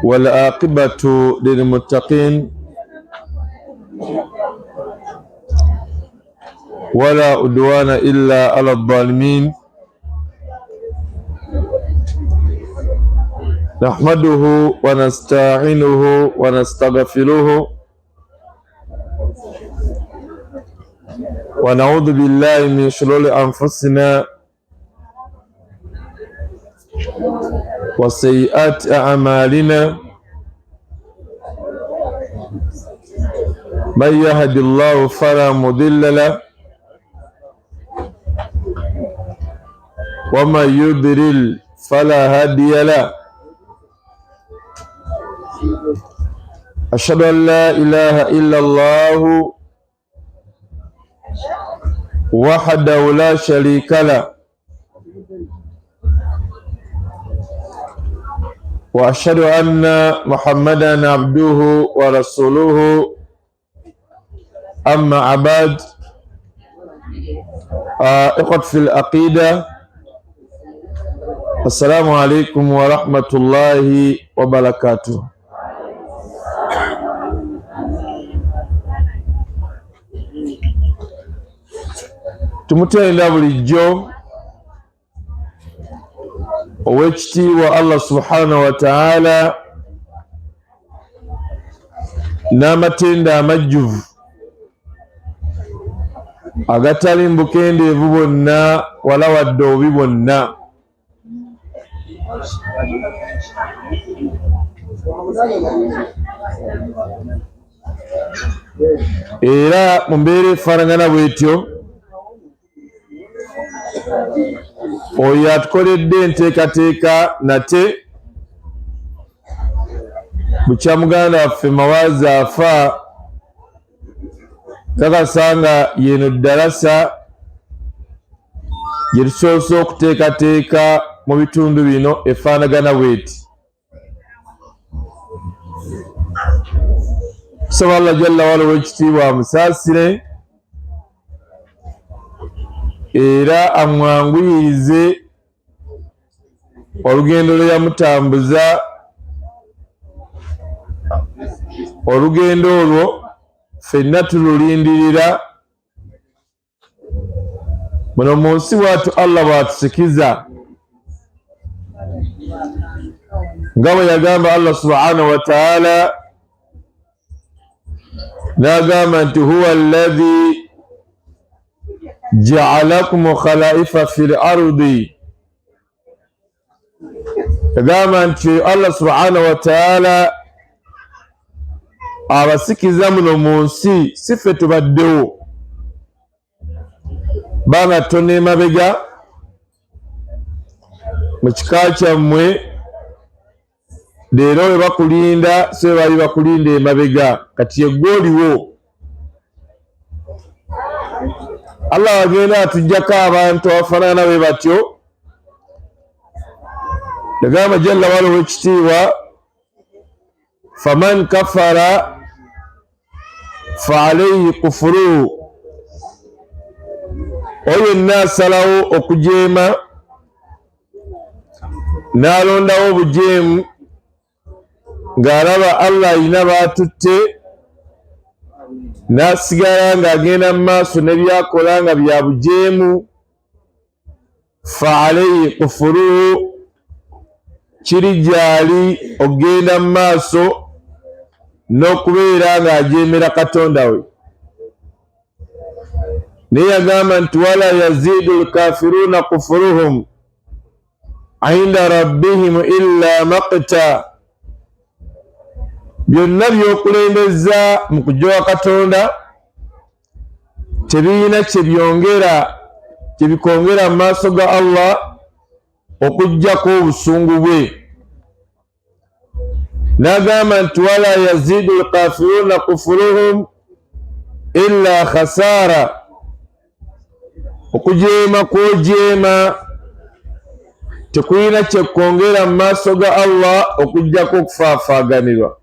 والعاقبة للمتقين ولا عدوان إلا على الظالمين. نحمده ونستعينه ونستغفره ونعوذ بالله من شرور أنفسنا وسيئات أعمالنا. من يهد الله فلا مضل له ومن يضلل فلا هادي له. أشهد أن لا إله إلا الله وحده لا شريك له وأشهد أن محمدا عبده ورسوله. أما بعد، إخوة في العقيدة، السلام عليكم ورحمة الله وبركاته. Tumutenda bulijjo owekitiibwa Allah subhanahu wa ta'ala n'amatenda amajjuvu agatali mbukendeevu bwonna wala wadde obubi bwonna. Era mu mbeera efaanagana bw'etyo oyo atukoledde enteekateeka nate bukya muganda waffe Mawaaza afa kakasa nga yeno ddalasa gye tusoose okuteekateeka mu bitundu bino efaanagana bw'eti. Tusaba Allah jalla wala w'ekitiibwa amusaasire era amwanguyirize olugendo lwe yamutambuza. Olugendo olwo ffenna tululindirira. Muno mu nsi bw'atu Allah bw'atusikiza, nga bwe yagamba Allah subhanahu wa ta'ala, n'agamba nti huwa alladhi ja'alakum khalaifa fil ardi. Yagamba nti Allah subhanahu wa ta'ala abasikiza muno mu nsi, si ffe tubaddewo banga tonna emabega mu kika kyammwe, leero we bakulinda so bali bakulinda emabega, kati yeggwe oliwo. Allah agenda atuggyako abantu abafaanana bwe batyo. Yagamba jalla wala w'ekitiibwa, faman kafara fa alayhi kufruhu. Oyo yenna asalawo okujeema n'alondawo obujeemu ng'alaba Allah alina baatutte, n'asigala ng'agenda mu maaso ne byakola nga bya bujeemu, fa alayhi kufruhu, kiri gy'ali okugenda mu maaso n'okubeera ng'ajeemera Katonda we. Naye yagamba nti wala yaziidu lkafiruuna kufuruhum inda rabbihim illa maqta. Byonna by'okulembeza mu kujoowa Katonda tebirina kye bikongera mu maaso ga Allah okuggyako obusungu bwe. N'agamba nti wala yaziidu lkafiruuna kufuruhum illa khasaara. Okujeema kw'ojeema tekulina kyekwongera mu maaso ga Allah okuggyako okufaafaaganirwa.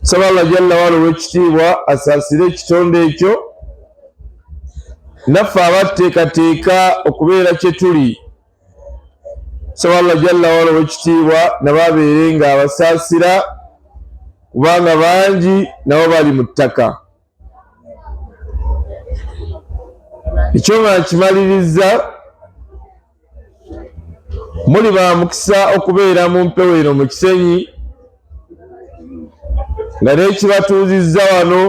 Saba Allah jalla wala w'ekitiibwa asaasire ekitonde ekyo, naffe abateekateeka okubeera kye tuli nsaba Allah jalla wa ala w'ekitiibwa nababeere nga abasaasira kubanga bangi nabo bali mu ttaka. Ekyo nga kimaliriza, muli ba mukisa okubeera mu mpewo eno mu Kisenyi nga n'ekibatuuzizza wano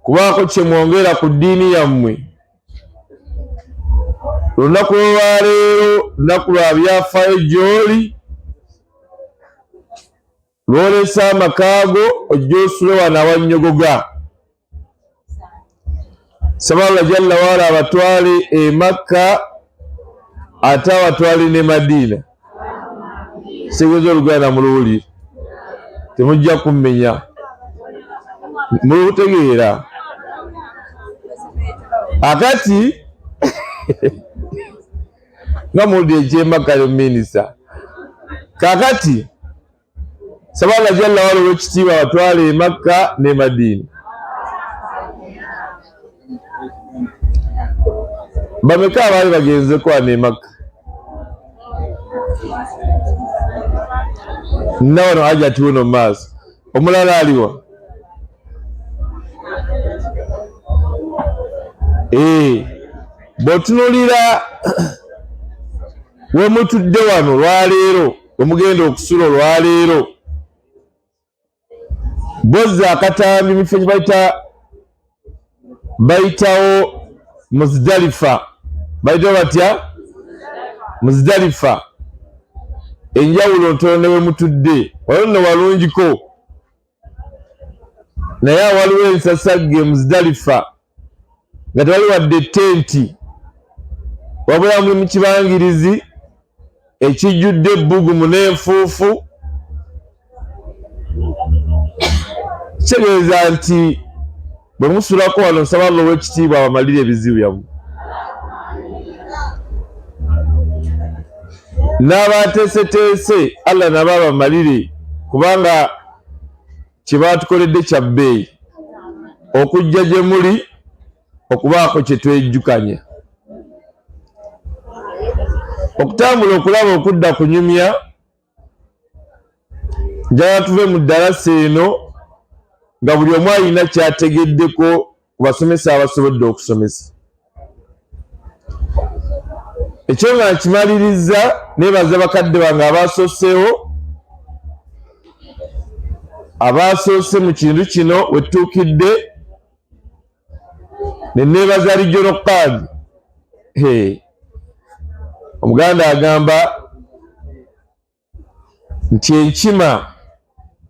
kubaako kye mwongera ku ddiini yammwe. Olunaku lw'olwaleero lunaku lwa byafaayo gy'oli, lw'olesa amakaago ojja osule wano awannyogoga. Nsaba Allah jalla wa ala abatwale e Makka ate abatwale ne Madiina. Segeza Oluganda muluwulire, temujja kummenya, mulutegeera. Akati nga muludde eky'Emakka yo minisita. Kakati nsaba Allah jalla wa ala w'ekitiibwa abatwale e Makka ne Madiina. Bameka abaali bagenzeko wano e Makka? Nina wano Hajjati wuno mu maaso. Omulala aliwa? Bw'otunuulira we mutudde wano olwaleero, we mugenda okusula olwaleero, bozzi akatambi mu kifo kye bayitawo Muzdalifa. Bayitawo batya? Muzdalifa. Enjawulo ntono ne we mutudde. Wano nno walungiko. Naye waliwo ensasagge Muzdalifa nga tewali wadde tenti, wabula muli mu kibangirizi ekijjudde ebbugumu n'enfuufu. Kitegeeza nti bwe musulako wano nsaba Allah ow'ekitiibwa abamalire ebizibu byammwe. N'abateeseteese Allah nabo abamalire, kubanga kye baatukoledde kya bbeeyi okujja gye muli okubaako kye twejjukanya. Okutambula okulaba okudda kunyumya, njagala tuve mu ddarasa eno nga buli omu alina ky'ategeddeko ku basomesa abasobodde okusomesa. Ekyo nga nkimaliriza, neebaza bakadde bange abaasoose mu kintu kino we tutuukidde, ne neebaza Regional Qadi. Omuganda agamba nti enkima,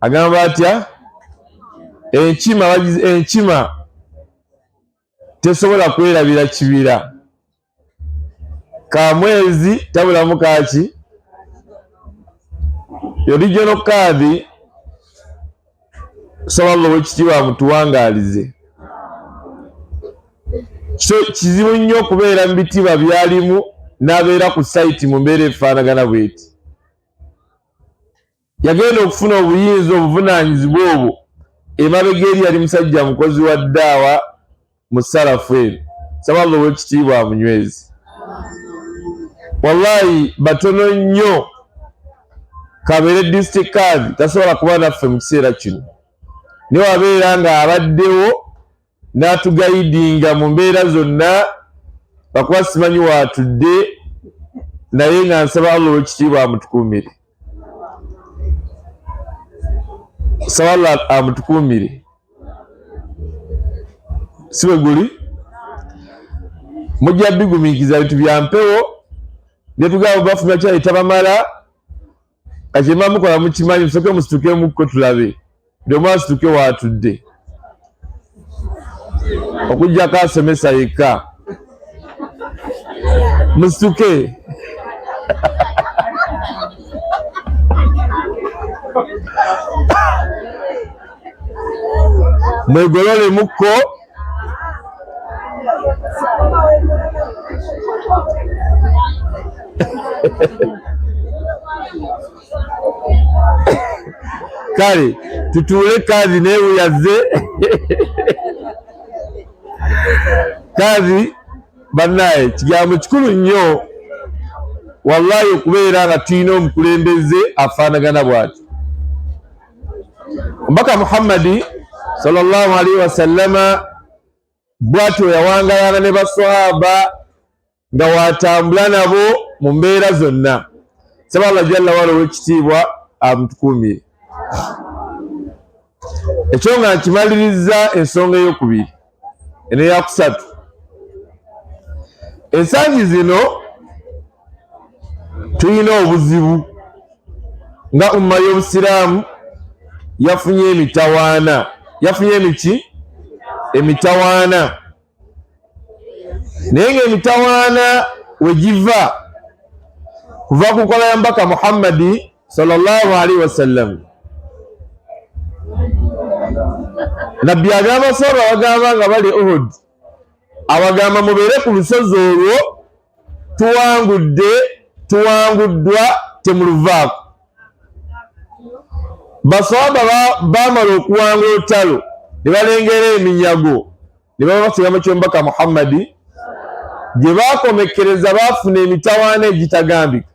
agamba atya? Enkima tesobola kwerabira kibira, kamwezi tabulamu kaki. Yo Regional Qadi nsaba Allah ow'ekitiibwa amutuwangaalize. Kizibu nnyo okubeera mu bitiibwa byalimu n'abeera ku sayiti mu mbeera efaanagana bw'eti. Yagenda okufuna obuyinza obuvunaanyizibwa obwo emabega eri yali musajja mukozi wa ddaawa mu ssalafu eno. Nsaba Allah ow'ekitiibwa amunywezi. Wallahi batono nnyo kabeere district Qadi tasobola kuba naffe mu kiseera kino, naye wabeera nga abaddewo n'atugayidinga mu mbeera zonna, bakuba simanyi waatudde, naye nga nsaba Allah ow'ekitiibwa amutukuumire. Nsaba Allah amutukuumire. Si bwe guli? Mujja bigumiikiza bintu bya mpewo bye tugamba bafuna kyali tabamala, kati mba mukola mukimanyi, musooke musitukemukko tulabe. Buli omu asituke waatudde. Okuggyako asomesa yekka. Musituke. Mwegolole mukko. Kale tutuule Qadi neewuyaze. Qadi bannaye kigambo kikulu nnyo. wallahi okubeera nga tulina omukulembeze afaanagana bw'ati. Omubaka Muhammadi sallallahu alaihi wasallama bw'atyo yawangayana ne baswahaba nga watambula nabo mu mbeera zonna. Saba Allah jalla wala w'ekitiibwa amutukuumire. Ekyo nga nkimaliriza ensonga ey'okubiri. Eno eyakusatu. Ensangi zino tulina obuzibu nga umma y'obusiraamu yafunye emitawaana. Yafunye emiki? Emitawaana. Naye ng'emitawaana we giva kuva ku nkola ya Mbaka Muhammadi sallallahu alaihi wasallam. Nabbi agamba sahaba abagamba nga bali Uhud, abagamba mubeere ku lusozi olwo, tuwanguddwa temuluvaako. Basahaba baamala okuwanga olutalo ne balengera eminyago ne baba kigambo ky'Omubaka Muhammadi gye baakomekkereza baafuna emitawaana egitagambika.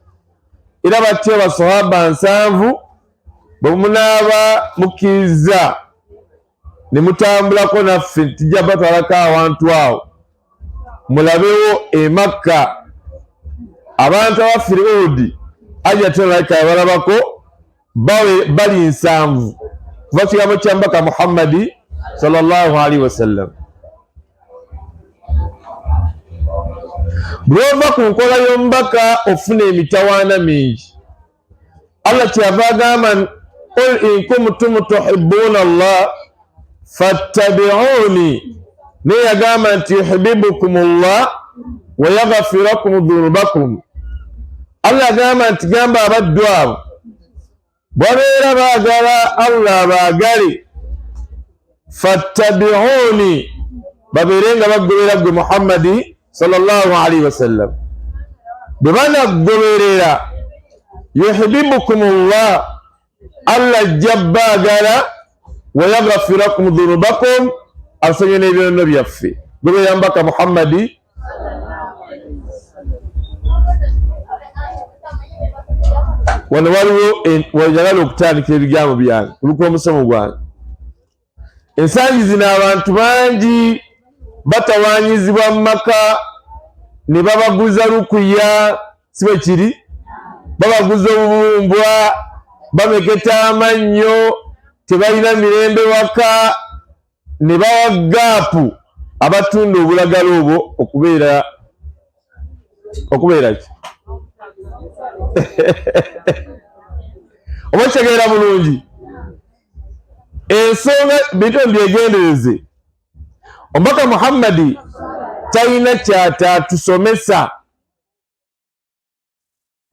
Era batyo basahaba 7 bwe munaaba mukkiriza ne mutambulako naffe tujja batwalako awantu awo mulabewo e Makka abantu abafire Uhud ajja tolaika abalabako bali 7 kuva kigambo kya Mbaka Muhammadi sallallahu alaihi wasallam. Bw'ova ku nkola y'omubaka ofuna emitawaana mingi. Allah kyava agamba qul in kuntum tuhibbuna Allah fattabi'uni, naye yagamba nti yuhibbukumullah wa yaghfir lakum dhunubakum. Allah agamba nti gamba abaddu abo bwabeera baagala Allah baagale, fattabi'uni, babeere nga bagoberera gwe Muhammadi sallallahu alaihi wasallam. Bwe banagoberera yuhibbukumullah, Allah ajja baagala, wa yaghfir lakum dhunubakum, asonye n'ebyono byaffe. Goberera Mbaka Muhammadi. Wano waliwo wajagala okutandikira ebigambo byange kuluka omusomo gwange. Ensangi zino abantu bangi batawaanyizibwa mu maka ne babaguza lukuya, si bwe kiri? Babaguza obubumbwa, bameketa amannyo, tebalina mirembe waka, ne bawa gaapu abatunda obulagala obwo okubeera ki? Oba kitegeera bulungi ensonga bintu mbyegendereze. Omubaka Muhammadi talina kyatatusomesa.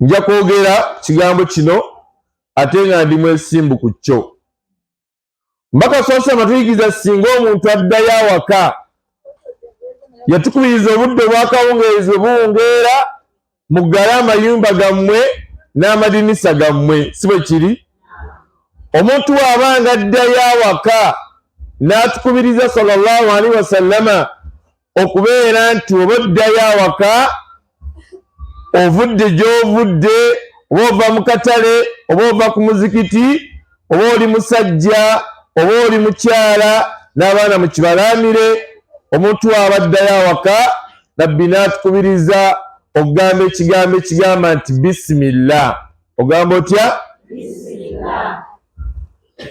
Nja kwogera kigambo kino ate nga ndi mwesimbu ku kyo. Mbaka sosa matuyigiriza singa omuntu addayo awaka yatukubiriza obudde bwakawungeezi buwungeera muggale amayumba gammwe n'amadinisa gammwe, si bwe kiri? Omuntu waabanga addayo awaka n'atukubiriza sallallahu alaihi wasallama okubeera nti oba oddayo awaka ovudde gy'ovudde, oba ova mu katale, oba ova ku muzikiti, oba oli musajja, oba oli mukyala n'abaana mu kibalaamire, omuntu waaba addayo awaka Nabbi n'atukubiriza okugamba ekigambo ekigamba nti bisimillah. Ogamba otya? Bisimillah.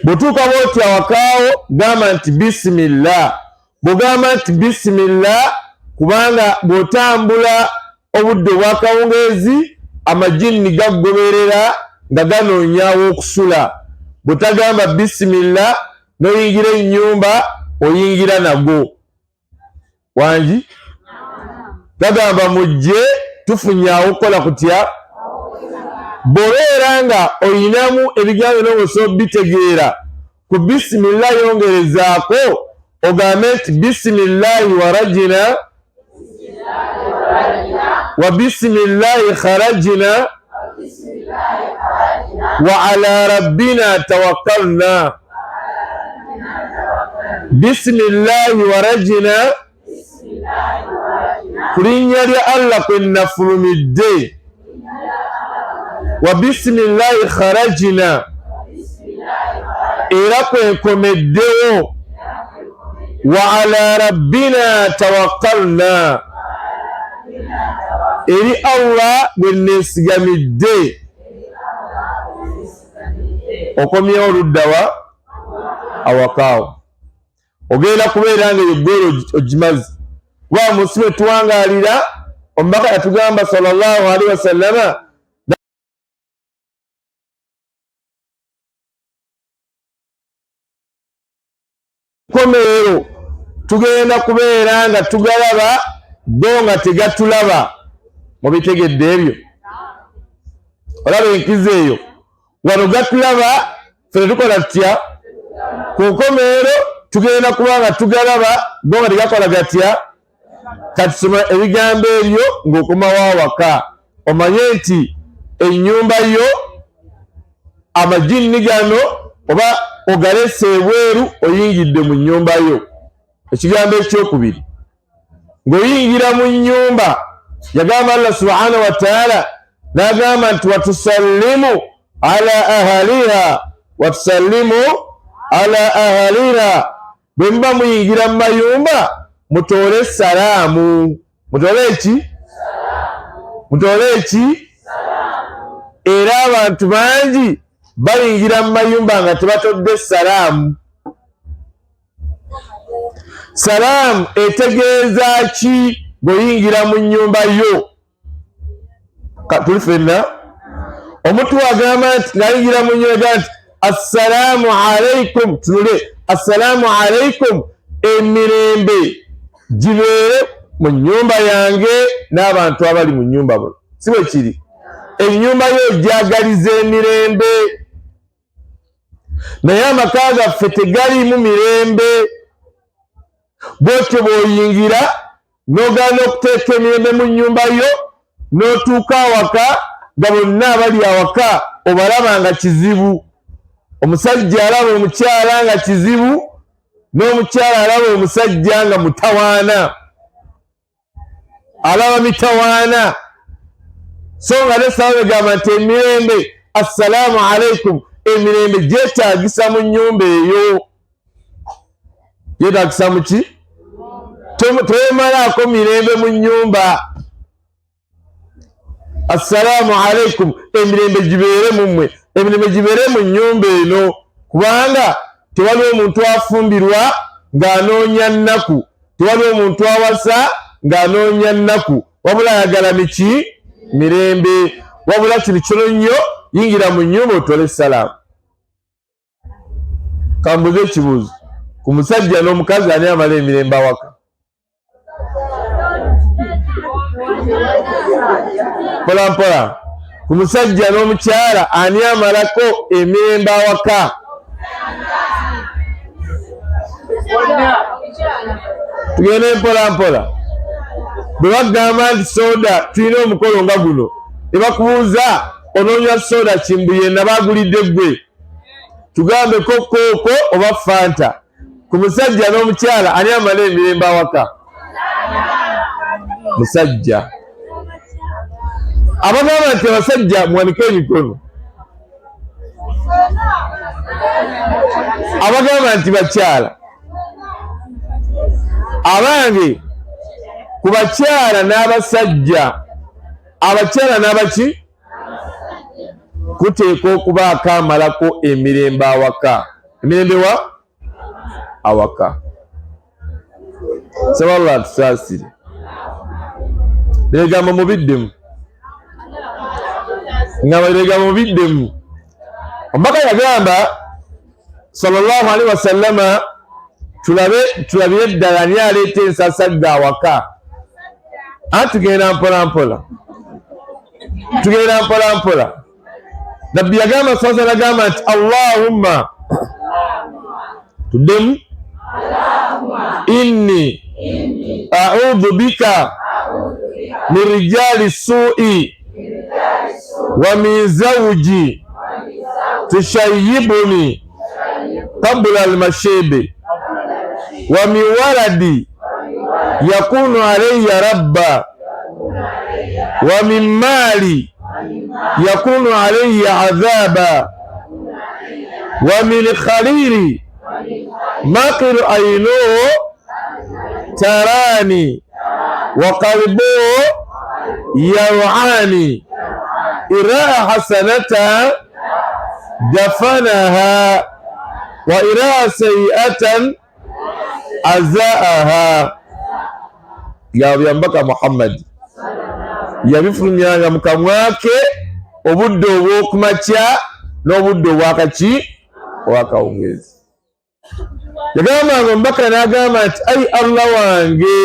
Bw'otuuka bw'oti awakaawo gamba nti bisimillah. Bw'ogamba nti bisimillah kubanga bw'otambula obudde bwakawungeezi amajini gagoberera nga ganoonyaawo okusula. Bw'otagamba bisimillah n'oyingira ennyumba oyingira nago. Wangi? Gagamba mujje tufunyaawo okukola kutya? Bw'obeera nga oyinamu ebigambo n'obusobola bitegeera ku bisimillah yongerezaako ogambe nti bisimillahi warajina wa bisimillahi kharajina wa ala rabbina tawakkalna. Bisimillahi warajina, ku linnya lya Allah kwe nafulumidde, wa bisimillahi kharajna era kwenkomeddewo wa ala rabbina tawakkalna eri Allah gwe nesigamidde. Okomyewo oluddawa awakaawo ogenda kubeera nga eggwero ogimaze kuba munsi bwe tuwangaalira omubaka yatugamba sallallahu alaihi wasallama komeero tugenda kubeera nga tugalaba bo nga tegatulaba. Mubitegedde ebyo? Olaba enkizo eyo wano gatulaba ffe tukola tutya? Ku nkomeero tugenda kuba nga tugalaba bo nga tegakola gatya? Kati soma ebigambo ebyo ng'okomawo awaka omanye nti ennyumba yo amajinni gano oba ogalese ebweru oyingidde mu nnyumba yo. Ekigambo ekyokubiri ng'oyingira mu nnyumba yagamba Allah subhanahu wa ta'ala n'agamba nti watusallimu ala ahaliha watusallimu ala ahaliha. Bwe muba muyingira mu mayumba mutoole salaamu. Mutoole eki? Mutoole eki? Era abantu bangi bayingira mu mayumba nga tebatodde salaamu. Salaamu etegeeza ki bw'oyingira mu nnyumba yo? Tuli ffenna omuntu agamba nti ng'ayingira mu nnyumba nti assalaamu alaikum. Tunule, assalaamu alaikum, emirembe gibeere mu nnyumba yange n'abantu abali mu nnyumba muno. Si bwe kiri? Ennyumba yo gyagaliza emirembe, naye amaka gaffe tegaliimu mirembe. Bwotyo bw'oyingira n'ogaana okuteeka emirembe mu nnyumba yo n'otuuka awaka nga bonna abali awaka obalaba nga kizibu. Omusajja alaba omukyala nga kizibu, n'omukyala alaba omusajja nga mutawaana, alaba mitawaana. So nga n'essaawa egamba nti emirembe, assalaamu alaikum, emirembe gyetaagisa mu nnyumba eyo. Yeetaagisa mu ki? Temalaako mirembe mu nnyumba. Assalaamu alaikum, emirembe gibeere mu mmwe, emirembe gibeere mu nnyumba eno, kubanga tewali omuntu afumbirwa ng'anoonya nnaku, tewali omuntu awasa ng'anoonya nnaku, wabula ayagala miki? Mirembe. Wabula kino kino nnyo, yingira mu nnyumba otole salaamu. Kambuze ekibuuzo, ku musajja n'omukazi ani amala emirembe awaka? Mpola mpola, ku musajja n'omukyala ani amalako emirembe awaka? Tugende mpola mpola. Bwe bagamba nti soda tulina omukolo nga guno, ne bakubuuza onoonywa soda kimbuye na baagulidde ggwe, tugambeko kooko oba fanta. Ku musajja n'omukyala ani amala emirembe awaka? Musajja. Abagamba nti abasajja mwanike emikono. Abagamba nti bakyala. Abange ku bakyala n'abasajja, abakyala n'abaki? Kuteekwa okubaako amalako emirembe awaka. Emirembe wa? Awaka. Saba Allah tusaasire. Bigambo mubiddemu. Nga bigambo mubiddemu. Omubaka yagamba sallallahu alaihi wasallama tulabire ddala ani aleeta ensasagga awaka. Tugenda mpola mpola. Tugenda mpola mpola. Nabbi yagamba sallallahu alaihi wasallama nti Allahumma tuddemu inni a'udhu bika min rijali su'i wa min zawji tushayyibuni qabla al-mashibi wa min waladi yakunu alayya rabba wa min mali يكون عليه عذابا ومن خليل مقر عينه تراني وقلبه يرعاني إراء حسنة دفنها وإراء سيئة أزاءها. يا بيامبك محمد yabifulumyanga mu kamwa ke obudde obw'okumakya n'obudde obwakaki obwakawungeezi. Yagambanga omubaka n'agamba nti ayi Allah wange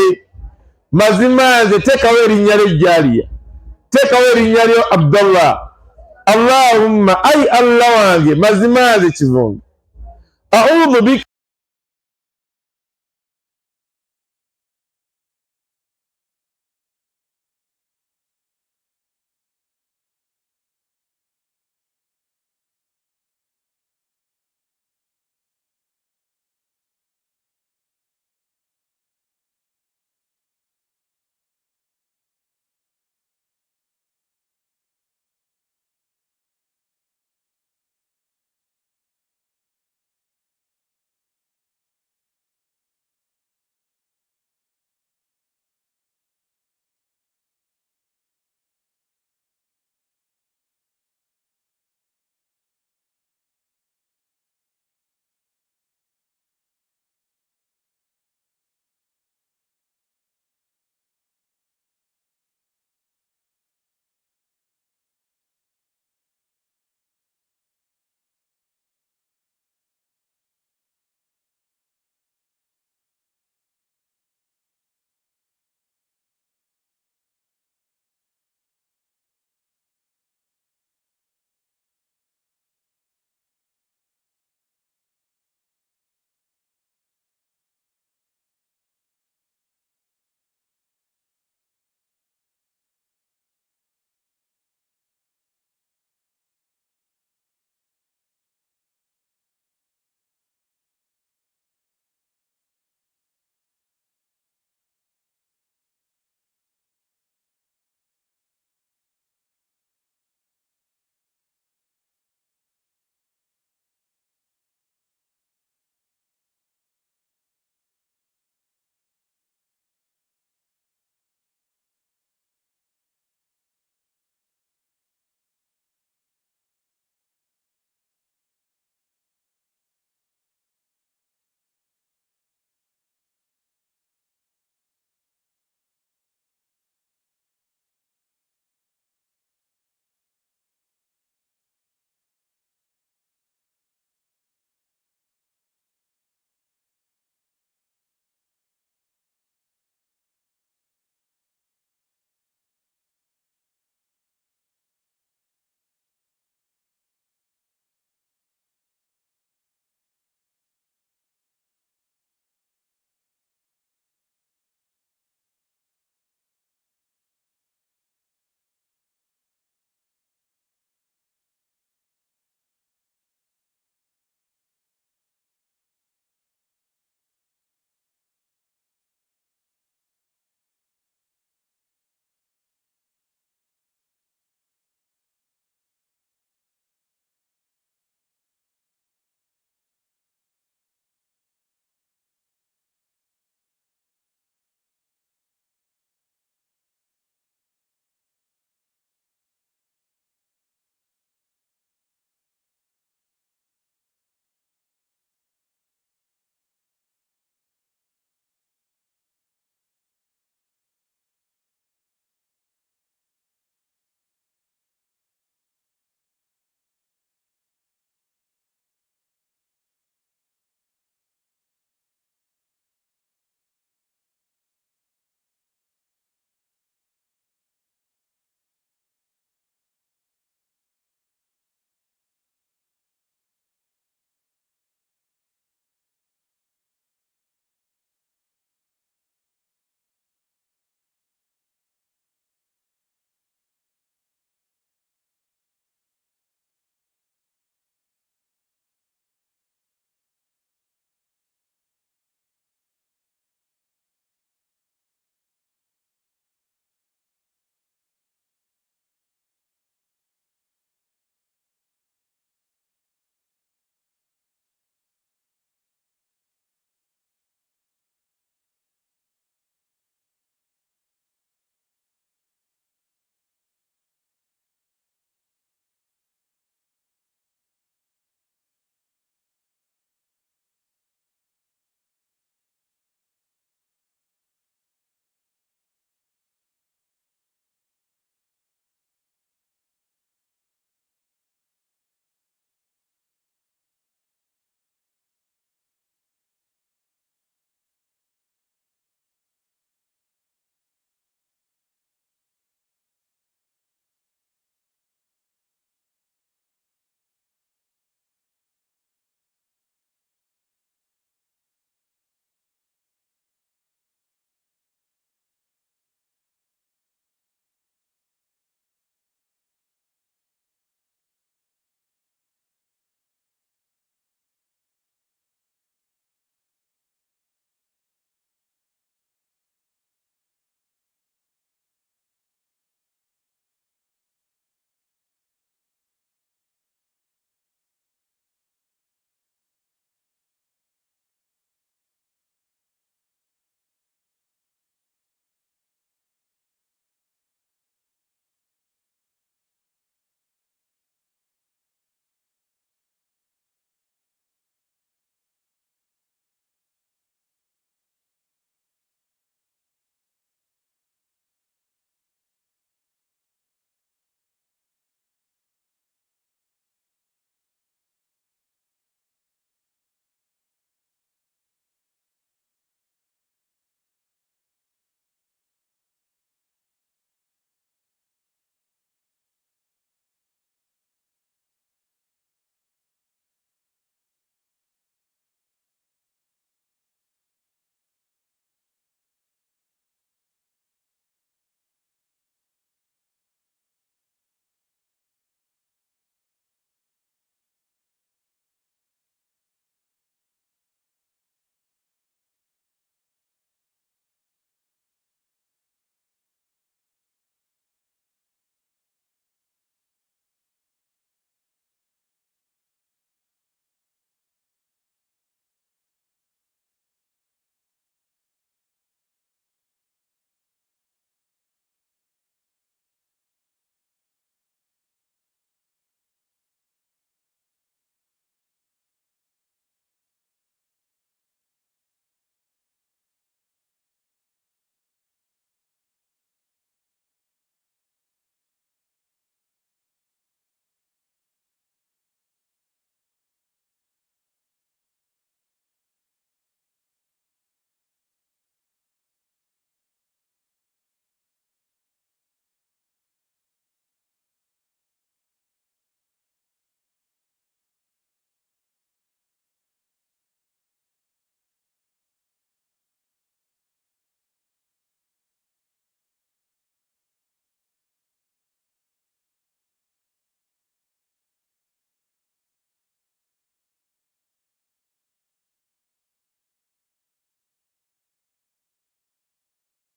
mazima nze teekawo erinnya lyo Jaaliya, teekawo erinnya lyo Abdallah. Allahumma ayi Allah wange mazima nze kivunge a'udhu bika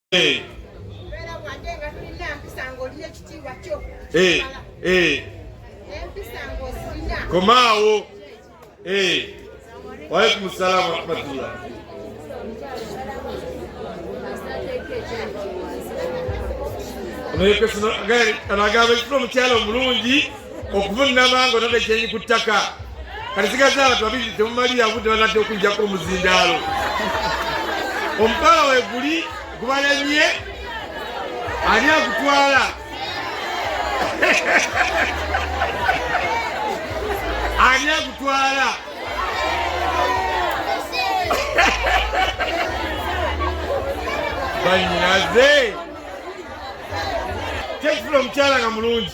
Komao. Wa alaikum salaam wa rahmatullah. Anagamba ekifo mukyalo omulungi okuvunama nga onadde ekyenyi ku ttaka. Kati sigaza abantu babiri temumali yavudde banadde okujjako omuzindaalo. Omukala we guli gubalemye ani agutwala. Ani agutwala. Banyaze tekifula omukyala nga mulungi.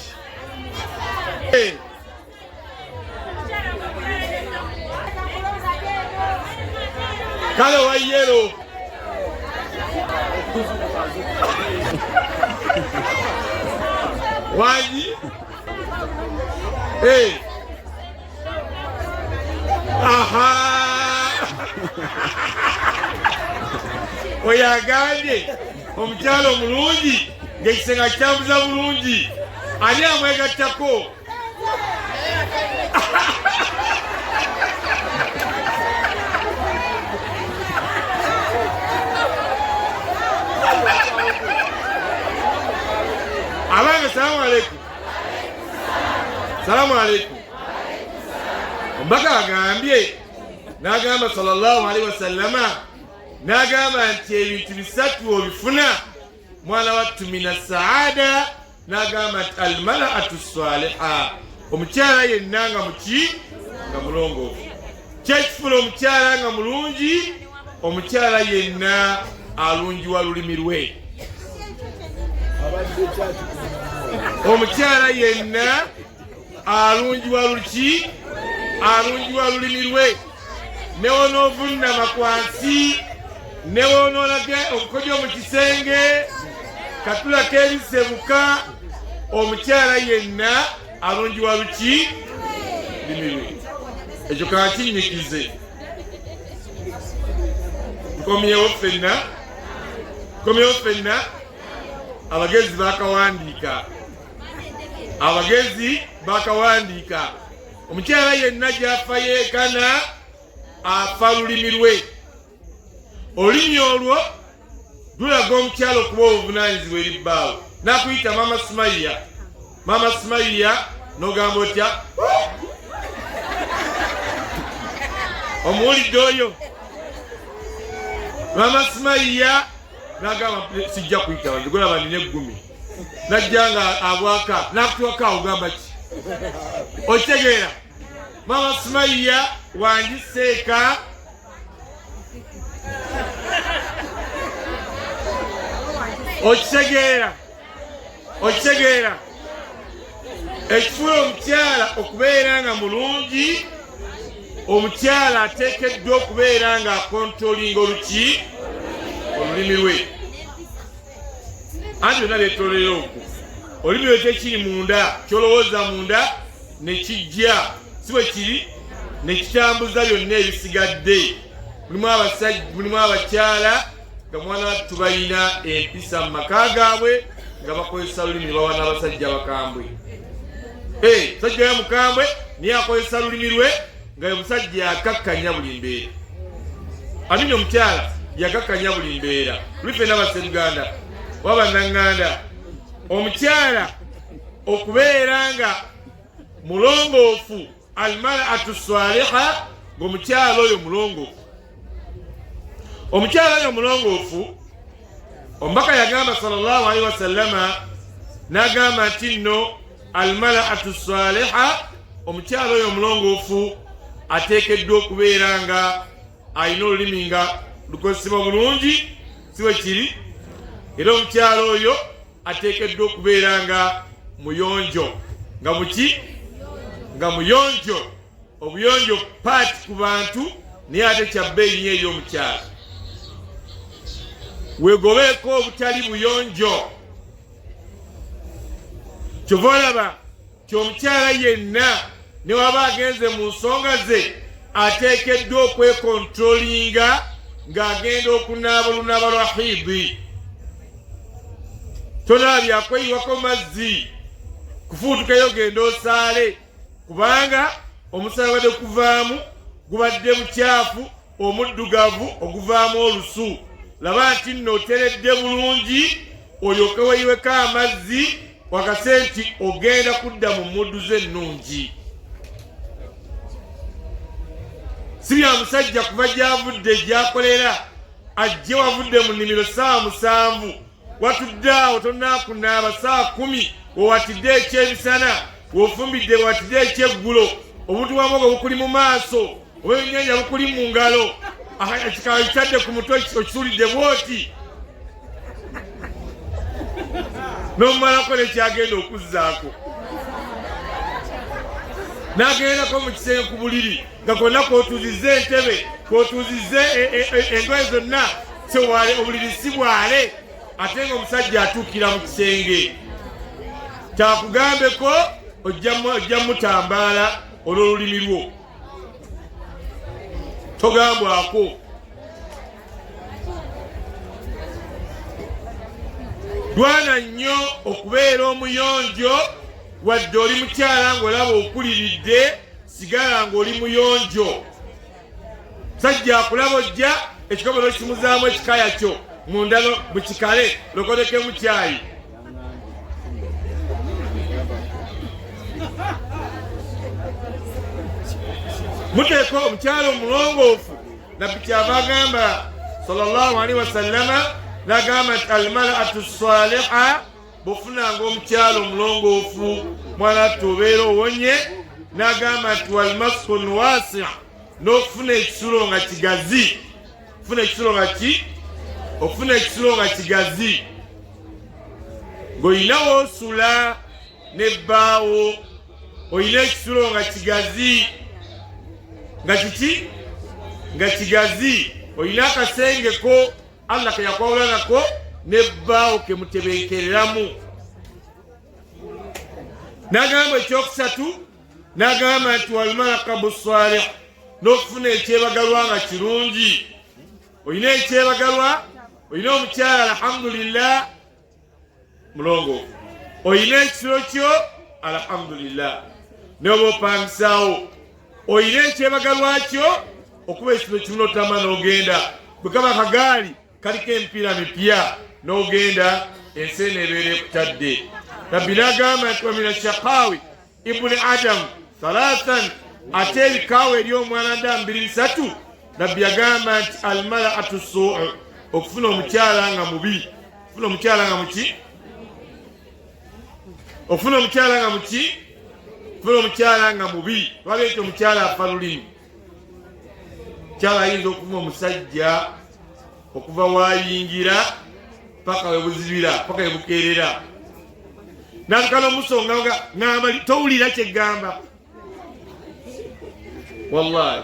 Kale wa yero wangi aha oyagambye omukyalo omulungi ng'ekisenga kyambuza bulungi ani amwegattako. Abange salamu alaikum. Salamu alaikum. Omubaka agambye n'agamba sallallahu alaihi wasallama n'agamba nti ebintu bisatu obifuna mwana wattu mina saada n'agamba nti almar'atu saliha omukyala yenna nga muki nga mulongoofu. Kyekifuna omukyala nga mulungi omukyala yenna alungiwa lulimi lwe. Omukyala yenna alungiwa luki alungiwa lulimi lwe. Newonoovunama kwansi newonoolaga obukodyo mu kisenge katula k'ebisebuka omukyala yenna alungiwa luki lulimi lwe. Ekyo kakinyikize nkomyewo ffenna abagezi bakawandiika omukyala yenna gy'afa yeekana afa lulimi lwe. Olulimi olwo lulaga omukyala okuba obuvunaanyizibwa eri bbaawe. Nakuyita mama Sumaiya n'ogamba otya omuwulidde oyo. Mama Sumaiya n'agamba sijja kuyita banzigola banine 10 najja nga abwaka nakutuwaka ogamba ki okitegeera. Mama Sumaiya wangiseeka okitegeera ekifuula omukyala okubeera nga mulungi. Omukyala ateekeddwa okubeera nga akontrolinga oluki olulimi lwe. Anti byonna byetolera okwo olulimi lwe tekiri munda kyolowooza munda nekijja si bwe kiri nekitambuza byonna ebisigadde. Mulimu abasajja mulimu abakyala nga mwana wattu balina empisa mu maka gaabwe nga bakozesa lulimi bawana abasajja bakambwe. Musajja we mukambwe niye akozesa lulimi lwe nga omusajja yakakkanya buli mbeera. Amini omukyala yakakkanya buli mbeera. Lulife n'abaseruganda waba naŋŋanda omukyala okubeera nga mulongoofu almar'atu saliha ng'omukyala oyo mulongoofu. Omukyala oyo mulongoofu omubaka yagamba sallallahu alaihi wasallama n'agamba nti nno almar'atu saliha omukyala oyo mulongoofu ateekeddwa okubeera nga alina olulimi nga lukozesebwa bulungi si bwe kiri. Era omukyala oyo ateekeddwa okubeera nga muyonjo nga muki nga muyonjo. Obuyonjo paati ku bantu naye ate kya bbeeyi nnyo eri omukyala. Weegobeeko obutali buyonjo. Kyova olaba ky'omukyala yenna ne waba agenze mu nsonga ze ateekeddwa okwekontrolinga ng'agenda okunaaba olunaaba lwa hidi. tonabyako yiwako mazzi kufuutukayo genda osaale kubanga omusaayi wadde kuvaamu gubadde mukyafu omuddugavu oguvaamu olusu. Laba nti nno oteredde bulungi olyoke weyiweko amazzi wakase nti ogenda kudda mu mudduze ennungi. Si bya musajja kuva gy'avudde gy'akolera ajje wavudde mu nnimiro ssaawa 7 watudde awo tonaakunaaba ssaawa 10 wewatidde ekyebisana weofumbidde wewatidde ekyeggulo obuntu bwamogo bukuli mu maaso oba ebinnyanja bukuli mu ngalo ekikala kitadde ku mutwe okisuulidde bwoti n'omumalako nekyagenda okuzzaako n'agendako mu kisenge ku buliri nga konna kwotuuzizza entebe kwotuuzizza engoye zonna sewale obuliri si bwale ate nga omusajja atuukira mu kisenge kyakugambeko ojja mutambaala olw'olulimi lwo togambwako. Lwana nnyo okubeera omuyonjo wadde oli mukyala ng'olaba okuliridde sigala ng'oli muyonjo. Sajja akulaba ojja ekikobolo kimuzaamu ekikaya kyo munda mu kikale lokoleke mu kyayi. Muteeko omukyala omulongoofu nabbi kyava agamba sallallahu alaihi wasallama n'agamba nti almar'atu saliha bw'ofunanga omukyala omulongoofu mwanattu obeera owonye n'agamba nti walmaskun wasi' n'okufuna ekisulo nga kigazi. Okufuna ekisulo nga kigazi ng'olina woosula n'ebbaawo olina ekisulo nga kigazi nga kigazi olina akasengeko Allah ke yakwawula nako n'ebbaawo ke mutebenkereramu. N'agamba ekyokusatu n'agamba nti walmarakabu salih n'okufuna ekyebagalwa nga kirungi. Olina ekyebagalwa olina omukyala alhamdulillah mulongo olina ekisiro kyo alhamdulillah n'oba opangisaawo olina ekyebagalwa kyo okuba ekisiro kimu n'otama n'ogenda bwe kaba akagaali kaliko emipiira mipya n'ogenda ensi eno ebeera ekutadde. Rabbi n'agamba nti wamina shaqaawi ibuni adamu thalathan ate ebikaawo eri omwana Adamu 2-3 Rabbi yagamba nti almar'atu suu okufuna omukyala nga mubi. Okufuna omukyala nga muki? Okufuna omukyala nga muki? Okufuna omukyala nga mubi. Lwaleeta omukyala afa lulimi. Omukyala ayinza okuva omusajja okuva waayingira paka webuzibira paka webukeerera n'akala omusonga nga ngamba towulira kyegamba. Wallahi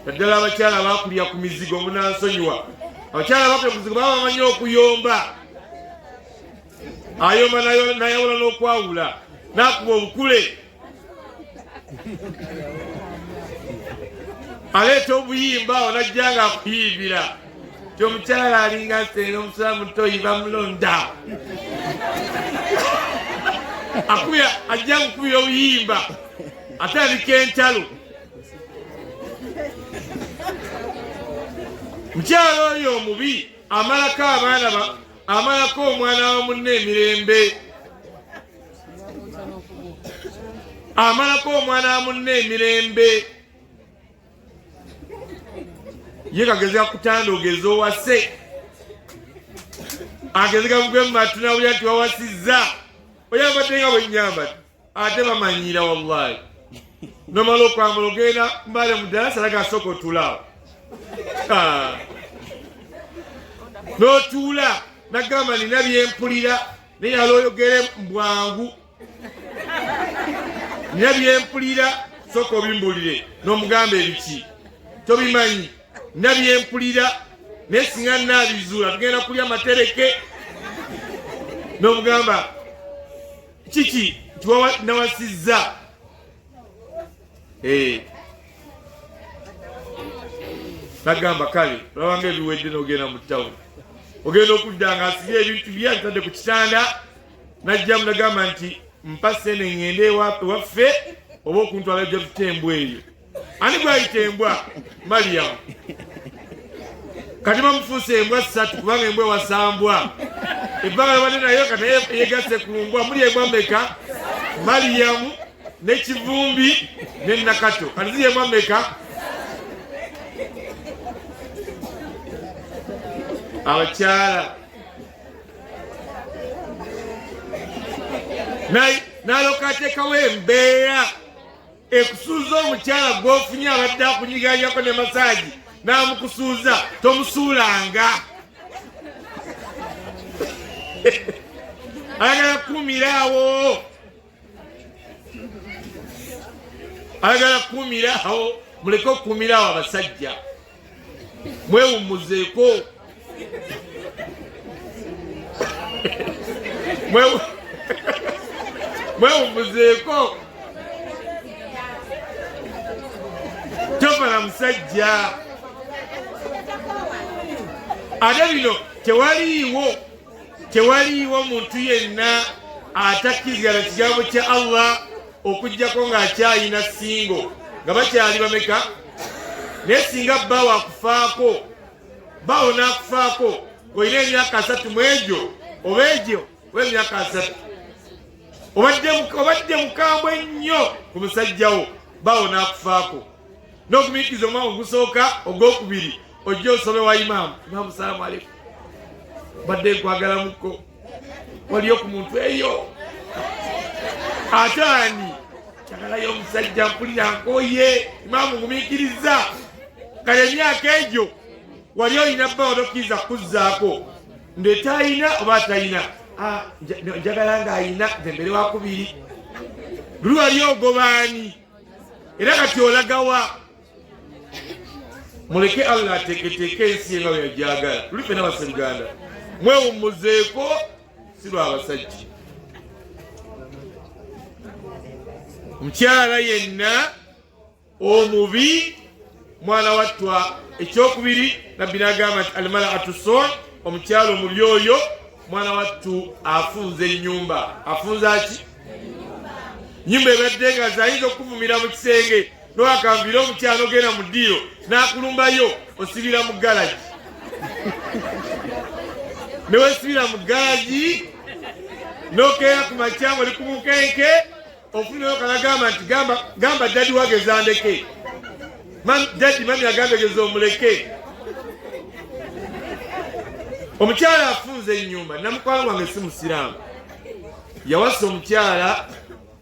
naddala abakyala baakulya ku mizigo munansonyiwa. Abakyala bakulya ku mizigo baba bamanyi okuyomba. Ayomba nayawula n'okwawula n'akuba obukule aleeta obuyimba onajja nga akuyimbira ti omukyala alinga nseera omusaamu toyi bamulonda ajja kukubira obuyimba atandika entalo. Mukyala oyo omubi amalako omwana wa munne emirembe. Amalako omwana wa munne emirembe. Ye kagezeka kutanda ogeza owase agezeka mugwe mumatu nawulira nti wawasizza oyambadde nga bwennyamba ate bamanyira wallahi nomala okwambala ogenda mbale mudalasa laga asooka otuulaawo n'otuula nagamba nina byempulira naye alooyogere mbwangu. Nina byempulira sooka obimbulire n'omugamba ebiki tobimanyi. Nina byempulira naye singa naabizuula tugenda kulya matereke n'omugamba kiki nawasizza. Nagamba kale olabanga ebiwedde n'ogenda mu ttawuni ogenda okudda nga asibye ebintu bye abitadde ku kitanda najja munagamba nti mpase ne ngende waffe oba okuntwala gye tute embwa eyo. Ani gwayita embwa? Mariyamu. Kati bamufuuse embwa 3 kubanga embwa wasambwa. Ebbanga labadde nayo kati yegasse ku mbwa. Muli embwa mmeka? Mariyamu n'ekivumbi ne Nakato. Kati ziri embwa mmeka? Abakyala naloka ateekawo embeera ekusuuza omukyala gw'ofunye abadde akunyiganyako ne masaagi n'amukusuuza tomusuulanga. Ayagala kukuumirawo, ayagala kukuumirawo. Muleke okukuumirawo abasajja, mwewummuzeeko. Mwewummuzeeko. Tofala musajja. Ate bino tewaliiwo muntu yenna atakkiriza kigambo kya Allah okuggyako ng'akyalina singo nga bakyali bameka. Naye singa bba waakufaako, bawo n'akufaako, olina emyaka 3 mu egyo oba egyo w'emyaka 3 obadde mukambwe nnyo ku musajjawo, bawo n'akufaako. N'ogumiikiriza omwaka ogusooka ogwokubiri ojja osome wa imaamu. Imaamu salaamu aleikum, badde nkwagala mukko, waliyo ku muntu eyo. Ate ani kyagalayo omusajja mpulira nkooye, imaamu ngumiikiriza. Kale emyaka egyo wali olina bba odokkiriza kuzzaako ndeeta ayina oba atayina. Njagala ng'ayina zembere wakubiri. Luli wali ogobaani era kati olagawa. Muleke Allah ateeketeeke ensi nga bwe gyagala. Luli ffenna Basseruganda mwewummuzeeko, si lwa abasajja. Omukyala yenna omubi mwana wattwa. Ekyokubiri nabbi n'agamba nti almar'atu suu', omukyala omubi oyo mwana wattu afunza ennyumba. Afunza ki? Nnyumba ebadde nga zayinza okuvumira mu kisenge n'owakamvira omukyala ogenda mu ddiiro n'akulumbayo, osibira mu galagi. Ne weesibira mu galagi n'okeera ku makya oli ku mukenke, ofunayo kanagamba nti gamba dadi wageza ndeke. Dadi mami agambegeza omuleke. Omukyala afunze ennyumba. Namukwano wange si musiraamu, yawasa omukyala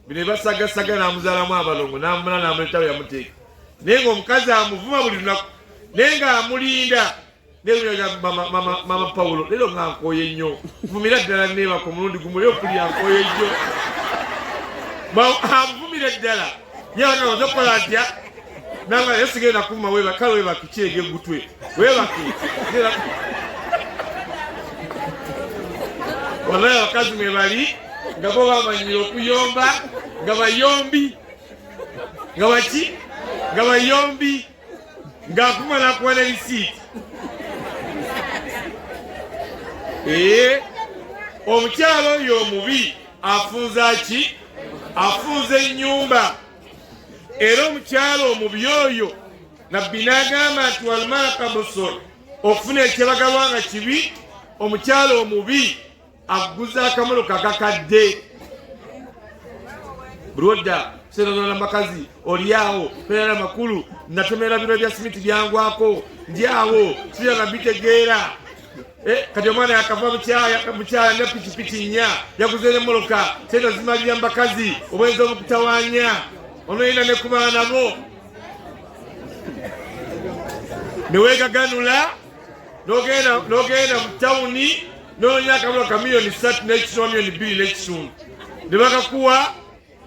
bine basagasaga n'amuzaalamu abalongo, n'amumala n'amuletawo yamuteeka. Naye ng'omukazi amuvuma buli lunaku, naye ng'amulinda. Mama Pawulo, leero nga nkooye nnyo, nvumira ddala neebaka omulundi gumu, leero kulya nkooye nnyo. Amuvumira ddala yewana oza okukola atya? Nanga yesigenda kuvuma weebaka, kale weebaka kirege gutwe, weebake. Wallahi abakazi mwe bali nga bo bamanyira okuyomba, nga bayombi, nga baki, nga bayombi, ng'akuma n'akuwa ne lisiiti. Omukyala oyo omubi afunza ki? Afunza ennyumba. Era omukyala omubi oyo nabbi n'agamba nti walmar'atu suu', okufuna ekyebagalwa nga kibi. Omukyala omubi aguza akamoloka akakadde. Broda serona makazi oliawo pera makulu natomera bino bya simiti byangwako ndyawo sira na bitegeera. Kati omwana yakava mukyala ne pikipiki nnya yakuzere moloka sena zimalira mbakazi obwenza obukutawanya ono yina ne kubaana bo newegaganula n'ogenda mu tawuni n'onya akamoloka milioni 3 n'ekitundu milioni 2 n'ekitundu ne bakakuwa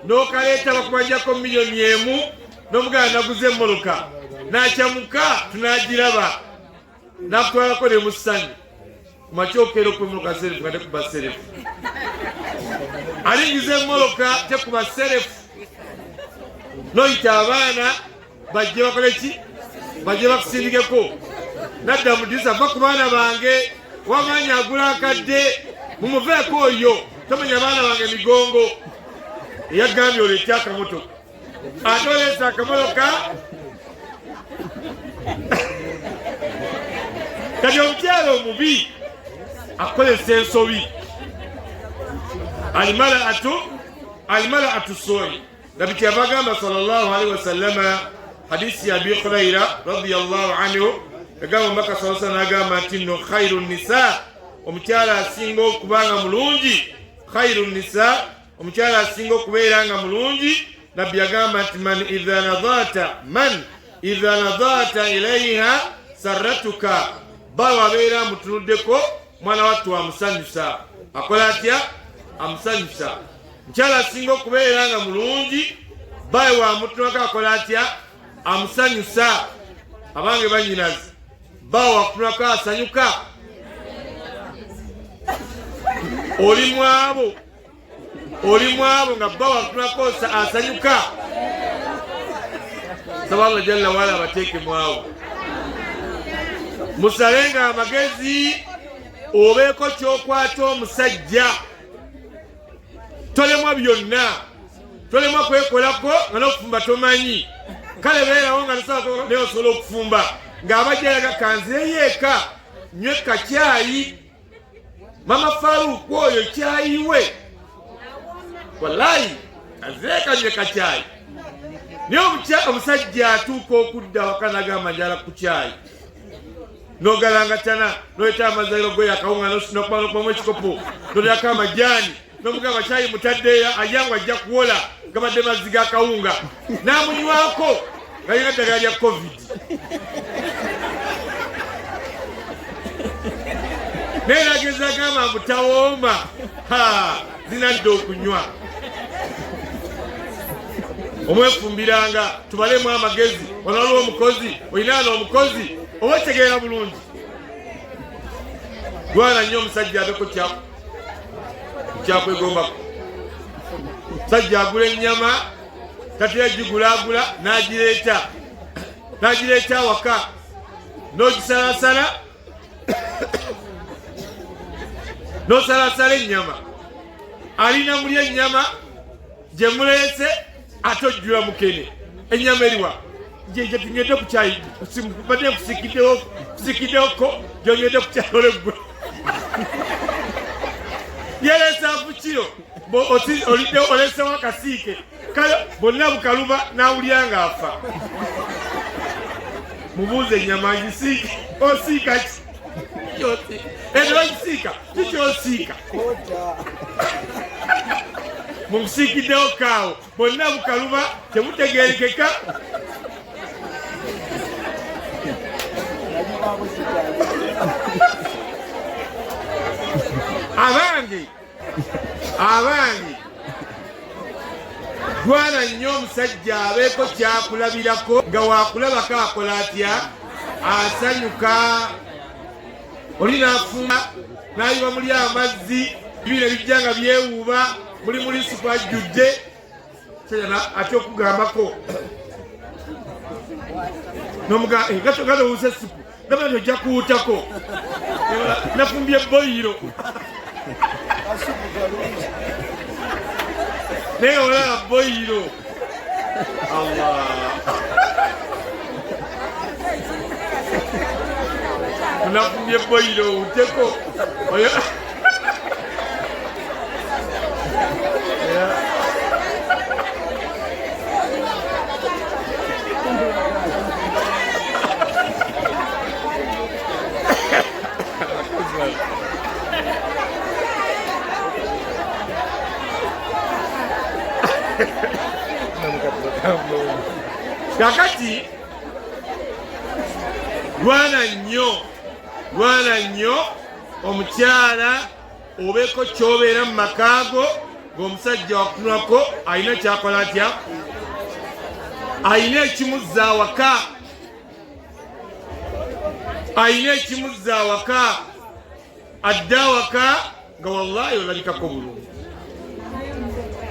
n'okaleeta bakubajjako milioni 1 n'omugala naguze moloka n'akyamuka tunagiraba n'akutwalako ne musanyu kumakyokero kwemoloka serefu nga tekuba serefu alingize moloka tekuba serefu noyita abaana bajje bakole ki bajje bakusindikeko nadda mudisa va ku baana bange wamanya agula akadde mumuveeko oyo tomenya abaana bange migongo eyagambye oleete akamotoka ate oleese akamotoka kati omukyala omubi akolesa ensobi almar'atu soi nabiti yabagamba sallallahu alaihi wasallama hadisi ya Abi Hurayra radiyallahu anhu agamba mbaka sallallahu nagamba nti no khairu nisa omukyala asinga okubanga mulungi khairu nisa omukyala asinga okubeera nga mulungi nabbi yagamba nti man idha nadhata ilaiha sarratuka bawe abeera mutunuddeko mwana wattu amusanyusa akola atya amusanyusa mukyala asinga okubeera nga mulungi bawe wamutunako akola atya amusanyusa abange banyinazi bawe wakutunako asanyuka oli mwabo nga bawe wakutunako asanyuka saba Allah jalla wala abateeke mwabo musalenga amagezi obeeko kyokwata omusajja tolemwa byonna tolemwa kwekolako nga n'okufumba tomanyi kale beerawo nga naye osobola okufumba ng'abajjalaga kanzireyo eka nywe kacyayi mama Faruku oyo kyayi we wallahi kanzireeka nywe kacyayi naye omusajja atuuka okudda waka nagamba njala ku kyayi nogalangatana noyeta amazaliro go yakawunga nokubamu ekikopo nolyako amajaani nomugamba kyayi mutaddeya ajangu ajja kuwola gabadde mazzi ga kawunga namunywako nga yina ddagala lya covid naye nageza gamba mutawooma zinadde okunywa omwefumbiranga tubalemu amagezi onaliwo omukozi oyinaana omukozi oba tegeera bulungi gwana nnyo omusajja abeko kyakwegombako musajja agula ennyama tatera gigulaagula n'agireeta waka n'ogisalasala n'osalasala ennyama alina muli ennyama gye muleese ate ojjula mukene ennyama eriwa gye tunywedde ku kyayi badde kusikiddewoko gyonywedde ku kyayi oleggwe yeleesa kukiro olidde oleesewo akasiike kale bonna bukaluba n'awulira ng'afa mubuuze ennyama ngisiike osiika ki ezo ogisiika kikyosiika mumusiikiddewo kaawo bonna bukaluba temutegerekeka abange gwana nnyo omusajja abeeko kyakulabirako nga wakulabako akola atya asanyuka oli nafumba nayiwa muli amazzi bibino bijja nga byewuuba muli supu ajjudde ate okugambako nomugagato owuse supu gamba nti ojja kuwutako nafumbye boyiro naye olaba boyiro Allah nafumbye boyiro owuteko kakati lwana nnyo omukyala obeeko kyobeera mu makaago ng'omusajja wakutunako alina kyakola atya alina ekimuzza awaka adda awaka nga wallahi olabikako bulungi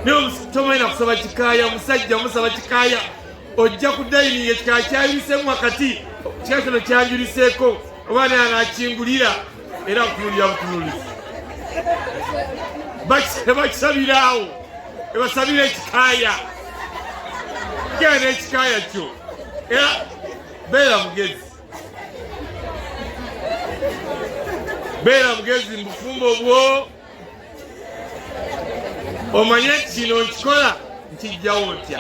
naye tomanyi kusaba kikaaya omusajja omusaba kikaaya ojja kudayininga ekikaya kyayulisemu wakati kika kino kyanjuliseeko oba naye anaakingulira era akutunulira butunulizi bakisabirawo ebasabira ekikaaya genda ekikaaya kyo era beera mugezi mu bufumbo bwo omanye kino nkikola nkijjawo ntya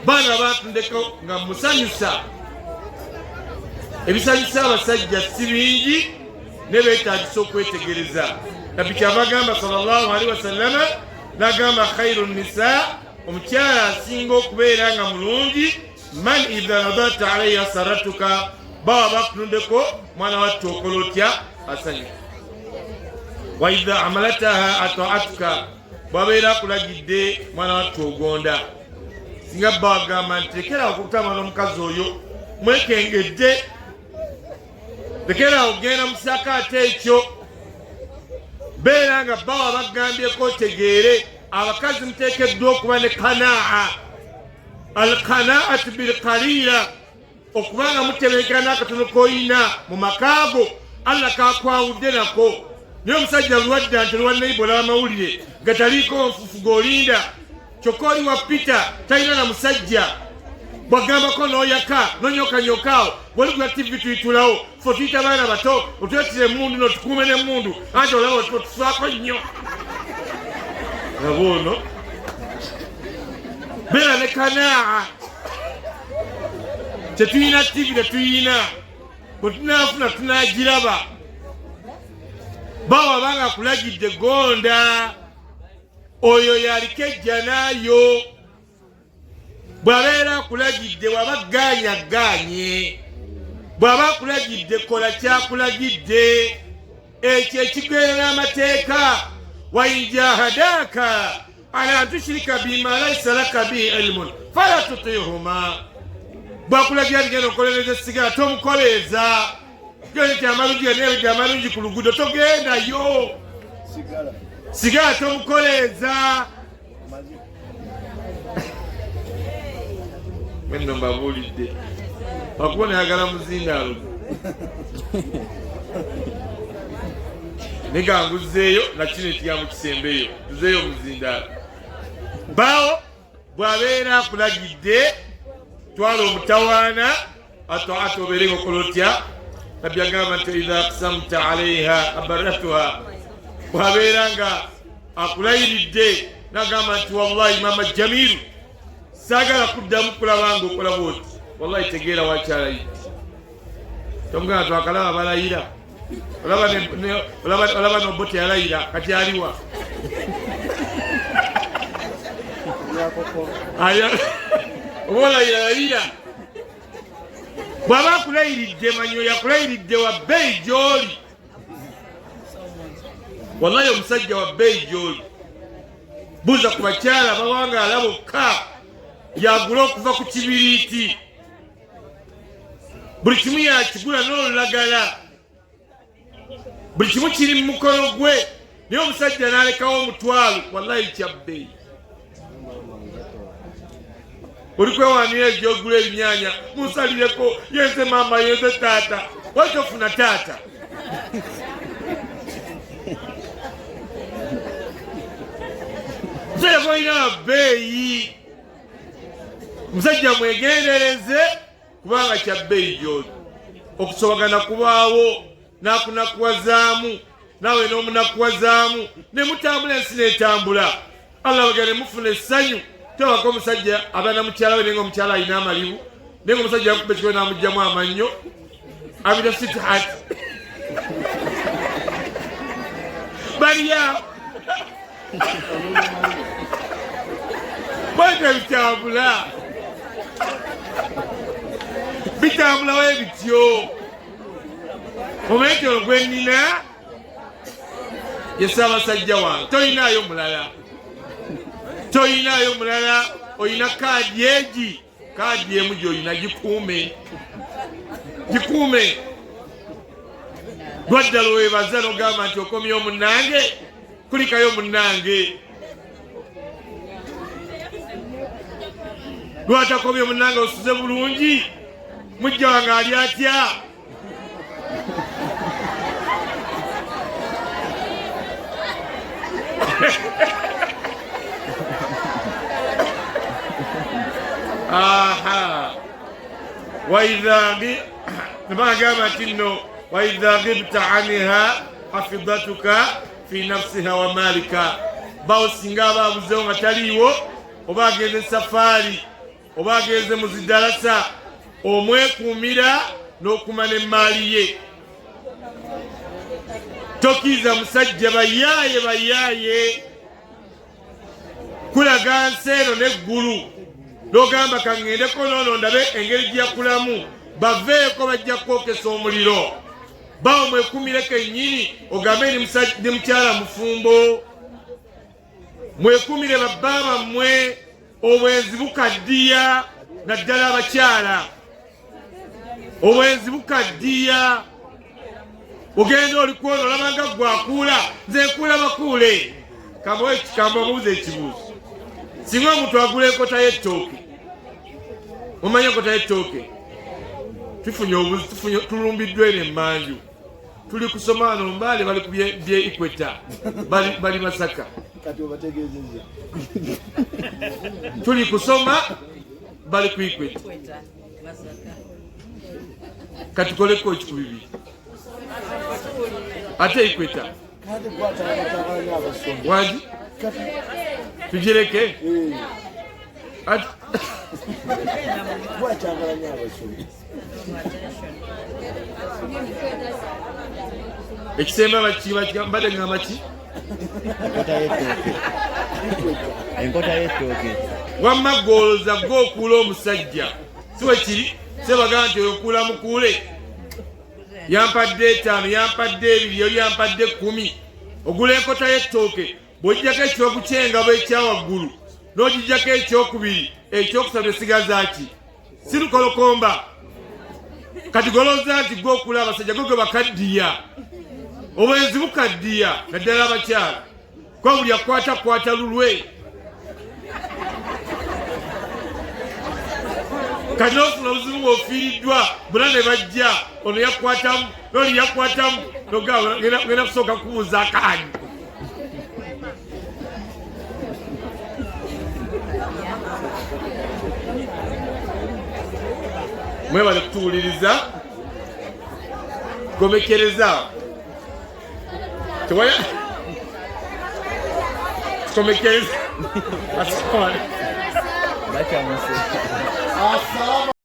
baana batundeko nga musanyusa ebisanyusa abasajja si bingi ne beetagisa okwetegereza nabbi kyava gamba sallallahu alaihi wasallama nagamba khairu nisa omukyala asinga okubeera nga mulungi man idha nadata alaiha saratuka bawa bakulundeko mwana watte okola otya asanyuka wa idha amalataha ataatuka bwabeera akulagidde mwana watte ogonda singa bawagamba nti lekera okutama n'omukazi oyo mwekengedde lekera ogenda mu kisakaate ekyo beera nga bawa bagambyeko otegeere abakazi muteekeddwa okuba ne kanaa alkanaatu bilkalira okuba nga mutebenkera n'akatono koyina mu makaago allah kakwawudde nako naye omusajja lwadda nti olwanaibo olw'amawulire gataliiko nfufu g'olinda kyokka oli wa pita talina na musajja bwagambako n'oyaka n'onyokanyokaawo bw'oligula tivi tuyitulawo fe tuyita baana bato otwetire emundu n'otukuume n'emundu anti olaba otuswako nnyo aboono beera ne kanaa tetuyina tivi tetuyina bwe tunaafuna tunagiraba bawa banga akulagidde gonda oyo yaliko ejjanaayo bw'abeera akulagidde wabaganyaganye bw'aba akulagidde kola kyakulagidde ekyo ekigerera amateeka wainjahadaka ala antushirika bima laisa laka bihi ilmun fala tutihuma bw'akulagira tigenda okolereza esigala tomukoleeza genti amalungi ganebedde amalungi ku luguudo togendayo sigala tomukoleeza mwenno mbabuulidde wakuba nayagala muzindaalo neganguzeeyo nakino tiya mu kisembeeyo tuzeeyo muzindaalo bawo bw'abeera akulagidde twala omutawaana ate obeere ngaokola otya nabbi agamba nti idha aqsamta alaiha abaratuha bw'abeera nga akulayiridde nagamba nti wallahi mama jamiru saagala kuddamu kulaba nga okola bwoti wallahi tegeera wakyalayidde tomugamba twakalaba balayira olaba nobote yalayira kati aliwa oba olayira yayira bw'aba akulayiridde manyo yakulayiridde wa bbeeyi gy'oli wallahi omusajja wa bbeeyi gy'oli buuza ku bakyala babanga alabokka yagula okuva ku kibiriiti buli kimu yakigula n'olulagala buli kimu kiri mu mukono gwe naye omusajja n'alekawo omutwalo wallahi kyabbeeyi oli kwewanira egyogula ebinyaanya munsalireko yenze maama yenze taata waki ofuna taata musajja gwolina wabbeeyi musajja mwegendereze kubanga kyabbeeyi gyoli okusobagana kubaawo nakunakuwazaamu nawe n'omunakuwazaamu ne mutambula ensi n'etambula allah bagane mufuna essanyu tewako omusajja abaana mukyala we nenga omukyala alina amalibu nenga omusajja yakuba ekikowe n'amugjamu amannyo abira sitihati balya bwete bitambula bitambulawo ebityo omanyi ono gwe nnina ye Ssaabasajja wange tolinaayo mulala olina kaadi egi kaadi emu gy'olina gikuume lwaddala weebaza n'ogamba nti okomyeyo munnange kulikayo munnange lwatakomye munnange osuze bulungi mujja wange ali atya aha waidha nabagamba tinno waidha ghibta anha hafidhatuka fi nafsiha wa malika bawo singa babuzeewo nga taliiwo oba agenze safari oba agenze mu zidalasa omwekuumira n'okumana emmaali ye tokiiza musajja bayaaye kulaga nsi eno n'eggulu n'ogamba kaŋŋendeko noono ndabe engeri gyakulamu baveeko bajja kwokesa omuliro bawo mwekuumireko ennyini ogambe ni mukyala mufumbo mwekuumire babbaaba mmwe obwenzi bukaddiya naddala abakyala obwenzi bukaddiya ogenda oli kwona olabanga gwakuula nze nkuula bakuule kamba omubuuza ekibuuzo singa omuntu agula enkota y'ettooke omanya enkota y'ettooke tufunye obuzi tulumbiddwa eno emmanju tuli kusoma wano mbaale bali ku bye Equator bali Masaka tuli kusoma bali ku Equator katukoleko ekikubi bibiri ate Equator wangi tugireke ekisemba mbadde ngamba ki enkota y'ettooke wamma gwoloza gw'okuula omusajja siwe kiri sebagaa nti okuula mukuule yampadde 5 yampadde 2 yoli yampadde 10 ogula enkota y'ettooke bw'ogijjako ekyoku ky'engabo ekyawaggulu n'ogijjako ekyokubiri ekyokusatu esigaza ki sirukolokomba kati goloza nti gw'okuula abasajja gwe bakaddiya obwenzi bukaddiya naddala abakyala kwa buli akwata lulwe kati n'ofuna obuzibu bw'ofiiriddwa bonna ne bajja ono yakwatamu n'oli yakwatamu nogamba ngenda kusooka kubuuza akaani mwebale kutuwuliriza komekereza tewaya komekereza bakyamuse